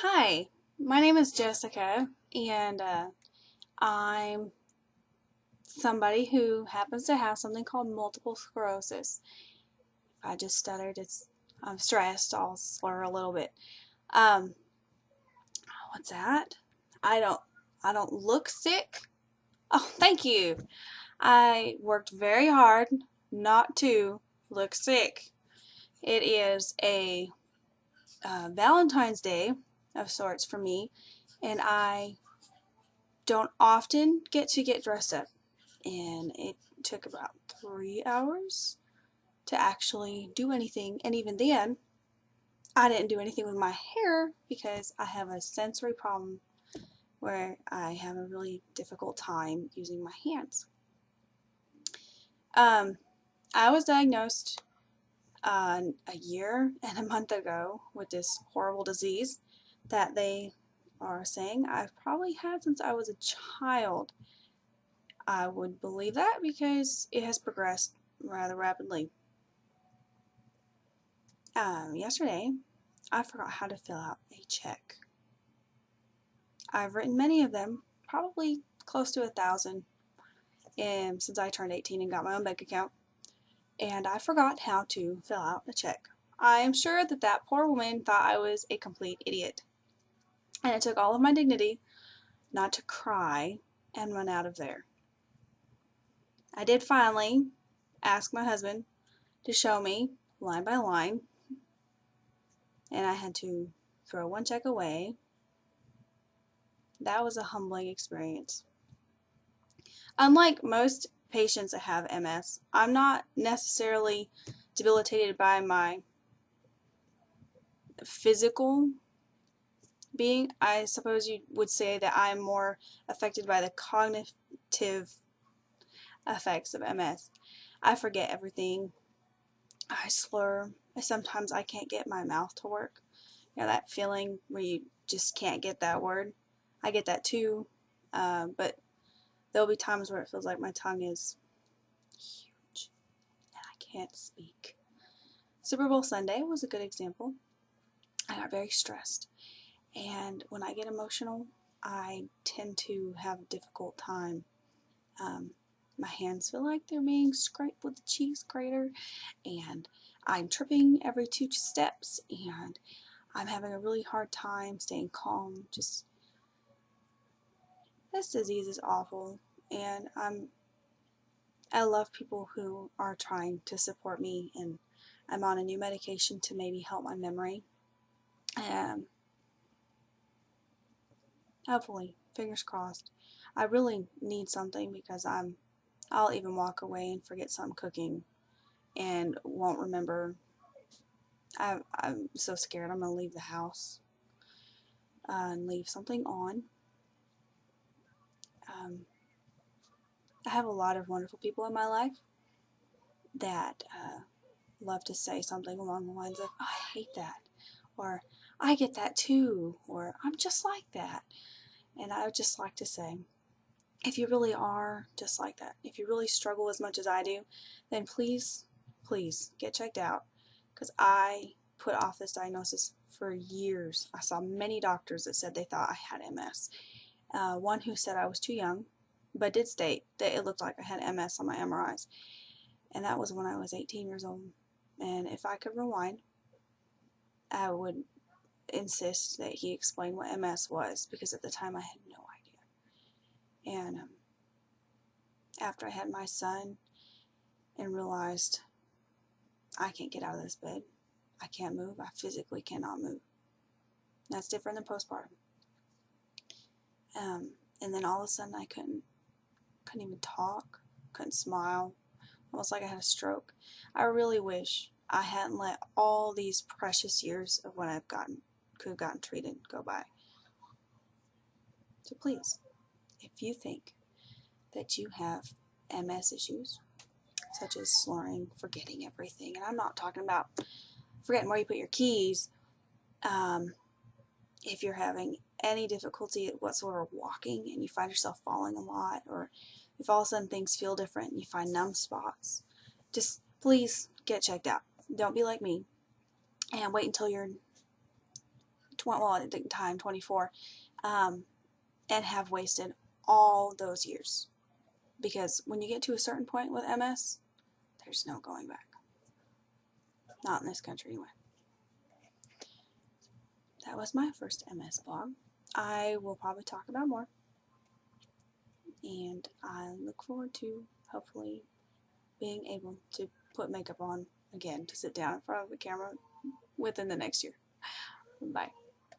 Hi, my name is Jessica, and I'm somebody who happens to have something called multiple sclerosis. If I just stuttered, I'm stressed. I'll slur a little bit. Um, what's that? I don't I don't look sick. Oh, thank you. I worked very hard not to look sick. It is a Valentine's Day of sorts for me, and I don't often get dressed up, and it took about 3 hours to actually do anything, and even then I didn't do anything with my hair because I have a sensory problem where I have a really difficult time using my hands. um, I was diagnosed a year and a month ago with this horrible disease that they are saying I've probably had since I was a child. I would believe that because it has progressed rather rapidly. Yesterday, I forgot how to fill out a check. I've written many of them, probably close to 1,000, since I turned 18 and got my own bank account, and I forgot how to fill out a check. I am sure that that poor woman thought I was a complete idiot, and it took all of my dignity not to cry and run out of there. I did finally ask my husband to show me line by line, and I had to throw one check away. That was a humbling experience. Unlike most patients that have MS, I'm not necessarily debilitated by my physical being. I suppose you would say that I'm more affected by the cognitive effects of MS. I forget everything. I slur. Sometimes I can't get my mouth to work. You know, that feeling where you just can't get that word. I get that too, but there'll be times where it feels like my tongue is huge and I can't speak. Super Bowl Sunday was a good example. I got very stressed, and when I get emotional, I tend to have a difficult time. My hands feel like they're being scraped with a cheese grater, and I'm tripping every 2 steps, and I'm having a really hard time staying calm. Just, this disease is awful, and I love people who are trying to support me, and I'm on a new medication to maybe help my memory. Hopefully, fingers crossed. I really need something because I'll even walk away and forget something cooking and won't remember. I'm so scared I'm gonna leave the house and leave something on. Um, I have a lot of wonderful people in my life that love to say something along the lines of, "Oh, I hate that," or "I get that too," or "I'm just like that." And I would just like to say, if you really are just like that, if you really struggle as much as I do, then please, please get checked out, because I put off this diagnosis for years. I saw many doctors that said they thought I had MS. One who said I was too young, but did state that it looked like I had MS on my MRIs, and that was when I was 18 years old. And if I could rewind, I would insist that he explain what MS was, because at the time I had no idea. And after I had my son and realized I can't get out of this bed, I can't move, I physically cannot move. That's different than postpartum. And then all of a sudden I couldn't even talk, couldn't smile, almost like I had a stroke. I really wish I hadn't let all these precious years of when could have gotten treated go by. So please, if you think that you have MS issues, such as slurring, forgetting everything, and I'm not talking about forgetting where you put your keys, if you're having any difficulty whatsoever walking and you find yourself falling a lot, or if all of a sudden things feel different and you find numb spots, just please get checked out. Don't be like me and wait until you're well, at the time, 24, and have wasted all those years. Because when you get to a certain point with MS, there's no going back. Not in this country, anyway. That was my first MS blog. I will probably talk about more. And I look forward to hopefully being able to put makeup on again to sit down in front of the camera within the next year. Bye.